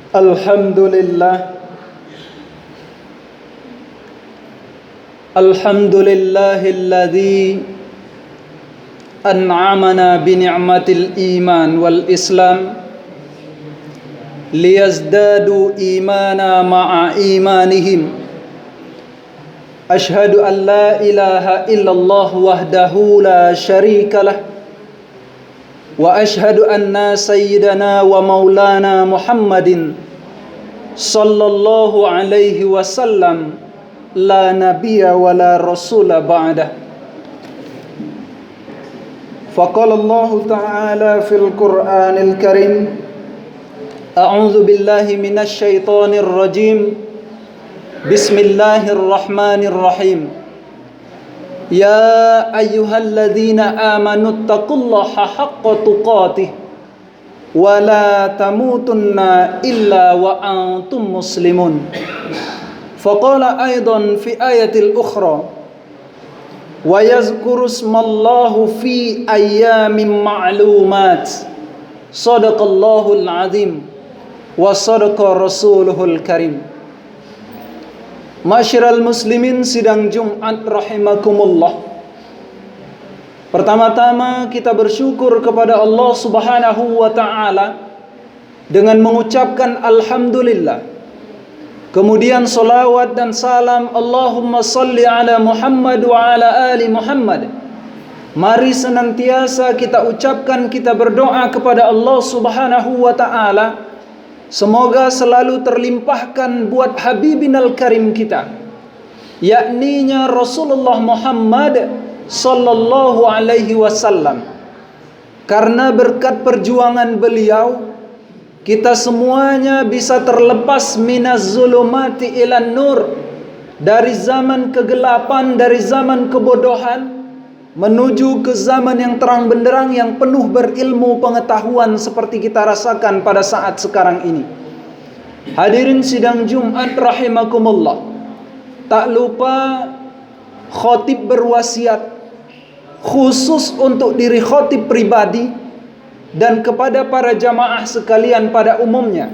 Alhamdulillah. Alhamdulillahilladzi an'amana bi ni'matil iman wal islam liyazdadu imana ma'a imanihim. Ashhadu an la ilaha illallah wahdahu la syarikalah wa ashhadu anna sayyidana wa maulana Muhammadin sallallahu alaihi wasallam la nabiyya wa la rasula ba'dah. Faqala Allah ta'ala fil Qur'anil Karim, a'udzu billahi minasy syaithanir rajim. Bismillahirrahmanirrahim. Ya ayyuhalladzina amanu taqullaha haqqa tuqatih wa la tamutunna illa wa antum muslimun. Faqala aidan fi ayatil ukhra wa yazkuru ismallahu fi ayyamin ma'lumat. Shadaqallahul azim wa sadaqa rasuluhul karim. Masyiral muslimin sidang Jumat rahimakumullah. Pertama-tama kita bersyukur kepada Allah Subhanahu wa ta'ala dengan mengucapkan alhamdulillah. Kemudian salawat dan salam Allahumma salli ala Muhammad wa ala ali Muhammad. Mari senantiasa kita ucapkan, kita berdoa kepada Allah Subhanahu wa ta'ala, semoga selalu terlimpahkan buat Habibinal Karim kita, yakninya Rasulullah Muhammad sallallahu alaihi wasallam. Karena berkat perjuangan beliau, kita semuanya bisa terlepas minaz zulumati ilan nur, dari zaman kegelapan, dari zaman kebodohan, menuju ke zaman yang terang benderang, yang penuh berilmu pengetahuan seperti kita rasakan pada saat sekarang ini. Hadirin sidang Jumat rahimakumullah. Tak lupa khotib berwasiat khusus untuk diri khotib pribadi dan kepada para jamaah sekalian pada umumnya.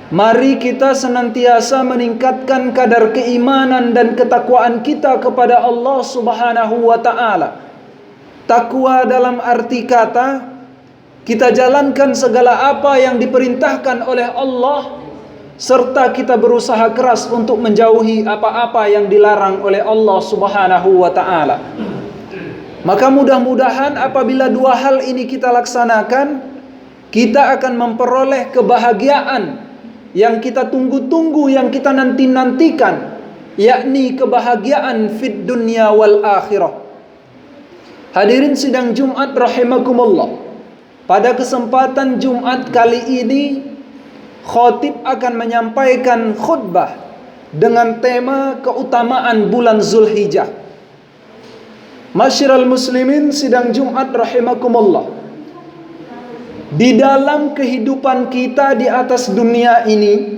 Mari kita senantiasa meningkatkan kadar keimanan dan ketakwaan kita kepada Allah Subhanahu wa ta'ala. Takwa dalam arti kata, kita jalankan segala apa yang diperintahkan oleh Allah, serta kita berusaha keras untuk menjauhi apa-apa yang dilarang oleh Allah Subhanahu wa ta'ala. Maka mudah-mudahan apabila dua hal ini kita laksanakan, kita akan memperoleh kebahagiaan yang kita tunggu-tunggu, yang kita nanti-nantikan, yakni kebahagiaan fid dunya wal akhirah. Hadirin sidang Jumat rahimakumullah. Pada kesempatan Jumat kali ini, khotib akan menyampaikan khutbah dengan tema keutamaan bulan Zulhijjah. Masyiral muslimin sidang Jumat rahimakumullah. Di dalam kehidupan kita di atas dunia ini,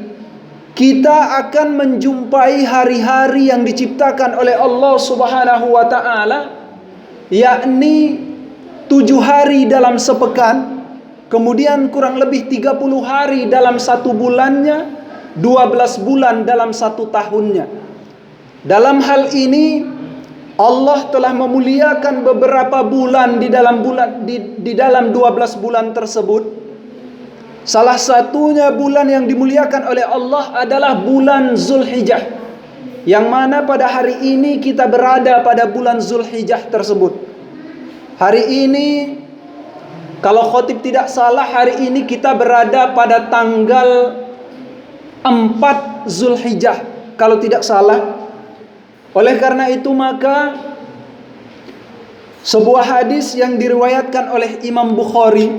kita akan menjumpai hari-hari yang diciptakan oleh Allah Subhanahu wa ta'ala, yakni 7 hari dalam sepekan, kemudian kurang lebih 30 hari dalam satu bulannya, 12 bulan dalam satu tahunnya. Dalam hal ini Allah telah memuliakan beberapa bulan di dalam 12 bulan tersebut. Salah satunya bulan yang dimuliakan oleh Allah adalah bulan Zulhijjah, yang mana pada hari ini kita berada pada bulan Zulhijjah tersebut. Hari ini, kalau khotib tidak salah, hari ini kita berada pada tanggal 4 Zulhijjah, kalau tidak salah. Oleh karena itu maka sebuah hadis yang diriwayatkan oleh Imam Bukhari,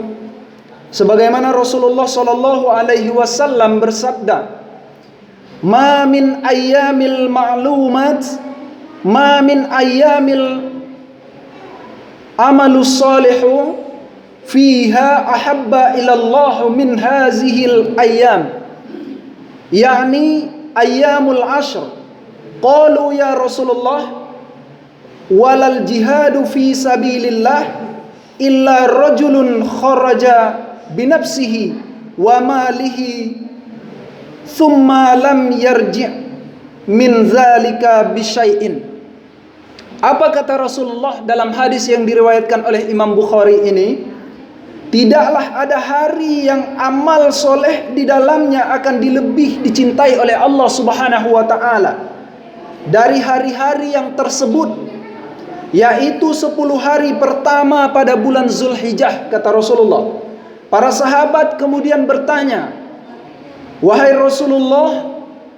sebagaimana Rasulullah sallallahu alaihi wasallam bersabda, "Ma min ayyamil ma'lumat, ma min ayyamil amalus salihu fiha ahabba ila Allah min hazihil ayyam." yakni ayyamul ashr. Qalu ya Rasulullah walal jihadu fi sabilillah illa rajulun kharaja binafsihi wa malihi thumma lam yarji' min zalika bisyai'in. Apa kata Rasulullah dalam hadis yang diriwayatkan oleh Imam Bukhari ini? Tidaklah ada hari yang amal soleh di dalamnya akan dilebih dicintai oleh Allah Subhanahu wa ta'ala dari hari-hari yang tersebut, yaitu 10 hari pertama pada bulan Zulhijjah, kata Rasulullah. Para sahabat kemudian bertanya, "Wahai Rasulullah,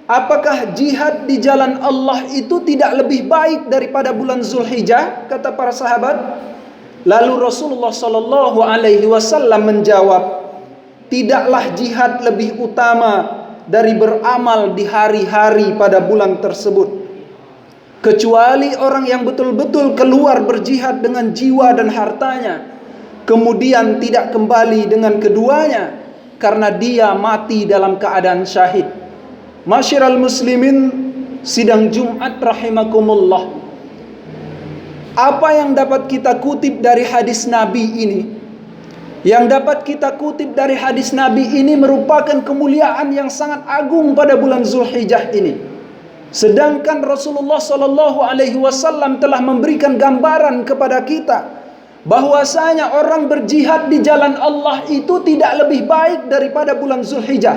apakah jihad di jalan Allah itu tidak lebih baik daripada bulan Zulhijjah?" Kata para sahabat. Lalu Rasulullah sallallahu alaihi wasallam menjawab, "Tidaklah jihad lebih utama dari beramal di hari-hari pada bulan tersebut, kecuali orang yang betul-betul keluar berjihad dengan jiwa dan hartanya, kemudian tidak kembali dengan keduanya karena dia mati dalam keadaan syahid." Masyiral muslimin, sidang Jumat rahimakumullah. Apa yang dapat kita kutip dari hadis Nabi ini? Yang dapat kita kutip dari hadis Nabi ini merupakan kemuliaan yang sangat agung pada bulan Zulhijjah ini. Sedangkan Rasulullah sallallahu alaihi wasallam telah memberikan gambaran kepada kita bahwasanya orang berjihad di jalan Allah itu tidak lebih baik daripada bulan Zulhijjah,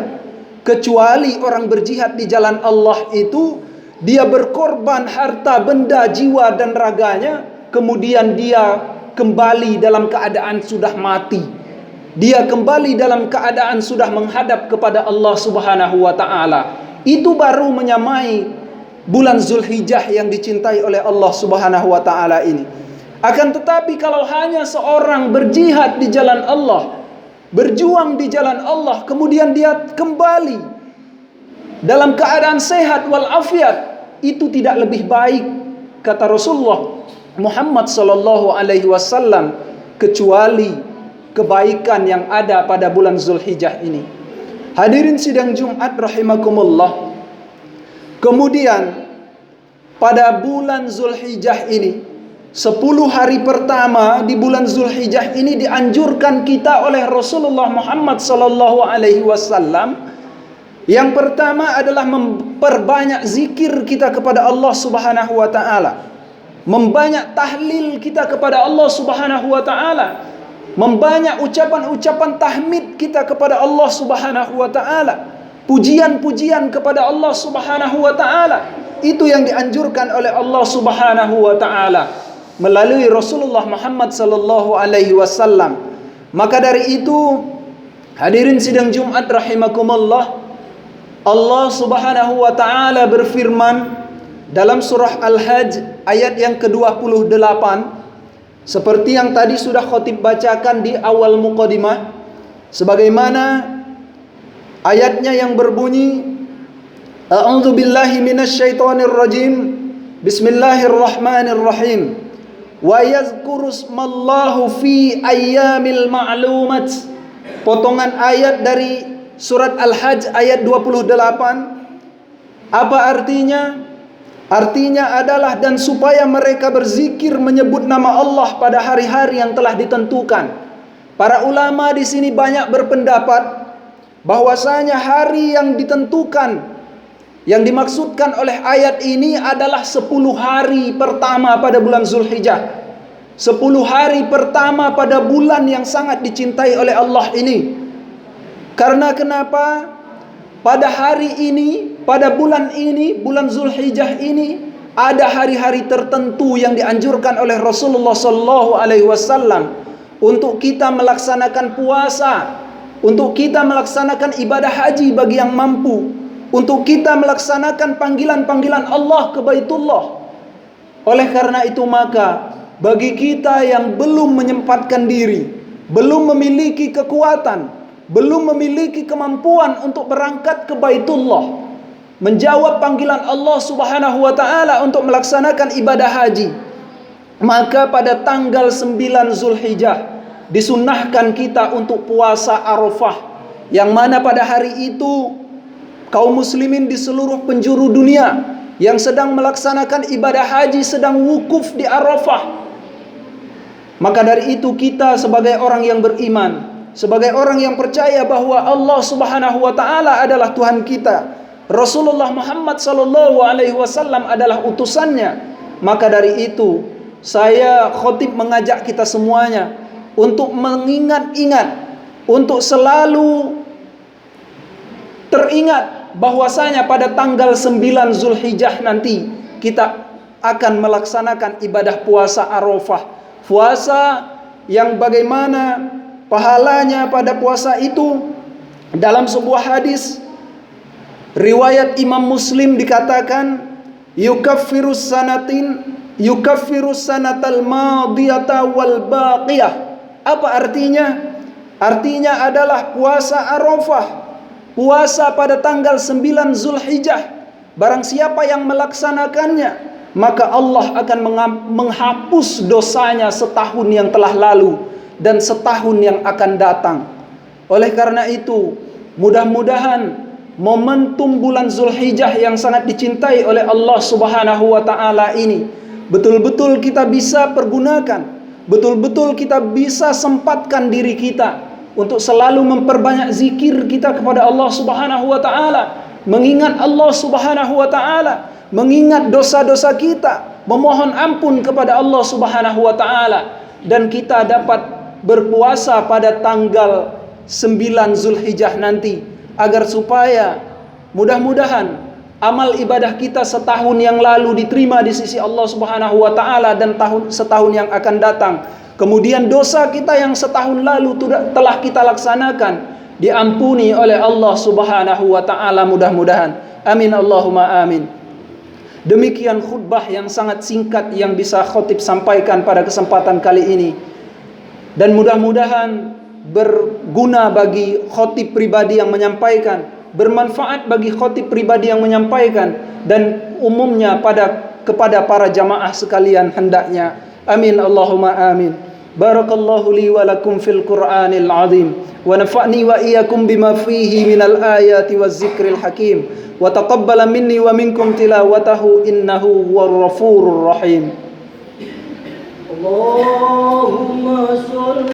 kecuali orang berjihad di jalan Allah itu dia berkorban harta, benda, jiwa dan raganya, kemudian dia kembali dalam keadaan sudah mati. Dia kembali dalam keadaan sudah menghadap kepada Allah Subhanahu wa taala. Itu baru menyamai bulan Zulhijjah yang dicintai oleh Allah Subhanahu wa taala ini. Akan tetapi kalau hanya seorang berjihad di jalan Allah, berjuang di jalan Allah, kemudian dia kembali dalam keadaan sehat walafiat, itu tidak lebih baik, kata Rasulullah Muhammad sallallahu alaihi wasallam, kecuali kebaikan yang ada pada bulan Zulhijjah ini. Hadirin sidang Jumat rahimakumullah. Kemudian pada bulan Zulhijjah ini, 10 hari pertama di bulan Zulhijjah ini dianjurkan kita oleh Rasulullah Muhammad sallallahu alaihi wasallam. Yang pertama adalah memperbanyak zikir kita kepada Allah Subhanahu wa taala. Membanyak tahlil kita kepada Allah Subhanahu wa taala. Membanyak ucapan-ucapan tahmid kita kepada Allah Subhanahu wa taala. Pujian-pujian kepada Allah Subhanahu wa taala. Itu yang dianjurkan oleh Allah Subhanahu wa taala melalui Rasulullah Muhammad sallallahu alaihi wasallam. Maka dari itu, hadirin sidang Jumat rahimakumullah, Allah Subhanahu wa taala berfirman dalam surah Al-Hajj ayat yang ke-28, seperti yang tadi sudah khatib bacakan di awal muqaddimah, sebagaimana ayatnya yang berbunyi, A'udzu billahi minasyaitonir rajim. Bismillahirrahmanirrahim. Wa yadhkuru ismallahu fi ayyamil ma'lumat. Potongan ayat dari surat Al-Hajj ayat 28. Apa artinya? Artinya adalah dan supaya mereka berzikir menyebut nama Allah pada hari-hari yang telah ditentukan. Para ulama di sini banyak berpendapat bahwasanya hari yang ditentukan yang dimaksudkan oleh ayat ini adalah 10 hari pertama pada bulan Zulhijjah. 10 hari pertama pada bulan yang sangat dicintai oleh Allah ini. Karena kenapa? Pada hari ini, pada bulan ini, bulan Zulhijjah ini, ada hari-hari tertentu yang dianjurkan oleh Rasulullah sallallahu alaihi wasallam untuk kita melaksanakan puasa, untuk kita melaksanakan ibadah haji bagi yang mampu, untuk kita melaksanakan panggilan-panggilan Allah ke Baitullah. Oleh karena itu maka bagi kita yang belum menyempatkan diri, belum memiliki kekuatan, belum memiliki kemampuan untuk berangkat ke Baitullah, menjawab panggilan Allah Subhanahu wa taala untuk melaksanakan ibadah haji, maka pada tanggal 9 Zulhijjah disunnahkan kita untuk puasa Arafah, yang mana pada hari itu kaum muslimin di seluruh penjuru dunia yang sedang melaksanakan ibadah haji sedang wukuf di Arafah. Maka dari itu kita sebagai orang yang beriman, sebagai orang yang percaya bahwa Allah Subhanahu wa taala adalah Tuhan kita, Rasulullah Muhammad sallallahu alaihi wasallam adalah utusannya, maka dari itu saya khotib mengajak kita semuanya untuk mengingat-ingat, untuk selalu teringat bahwasanya pada tanggal 9 Zulhijjah nanti kita akan melaksanakan ibadah puasa Arafah. Puasa yang bagaimana pahalanya pada puasa itu, dalam sebuah hadis riwayat Imam Muslim dikatakan yukaffirus sanatal madiyata wal baqiyah. Apa artinya? Artinya adalah puasa Arafah, puasa pada tanggal 9 Zulhijjah. Barang siapa yang melaksanakannya, maka Allah akan menghapus dosanya setahun yang telah lalu dan setahun yang akan datang. Oleh karena itu, mudah-mudahan momentum bulan Zulhijjah yang sangat dicintai oleh Allah Subhanahu wa taala ini betul-betul kita bisa pergunakan, betul-betul kita bisa sempatkan diri kita untuk selalu memperbanyak zikir kita kepada Allah Subhanahu wa taala, mengingat Allah Subhanahu wa taala, mengingat dosa-dosa kita, memohon ampun kepada Allah Subhanahu wa taala, dan kita dapat berpuasa pada tanggal 9 Zulhijjah nanti, agar supaya mudah-mudahan amal ibadah kita setahun yang lalu diterima di sisi Allah Subhanahu wa taala dan setahun yang akan datang. Kemudian dosa kita yang setahun lalu telah kita laksanakan diampuni oleh Allah Subhanahu wa taala, mudah-mudahan. Amin Allahumma amin. Demikian khutbah yang sangat singkat yang bisa khotib sampaikan pada kesempatan kali ini. Dan mudah-mudahan berguna bagi khotib pribadi yang menyampaikan, bermanfaat bagi khotib pribadi yang menyampaikan, dan umumnya kepada para jamaah sekalian hendaknya. Amin Allahumma amin. Barakallahu li wa lakum fil Qur'anil azim wa nafa'ni wa iyyakum bima fihi minal ayati waz zikril hakim wa taqabbala minni wa minkum tilawatahu innahu huwar ghafurur rahim. Allahumma shalli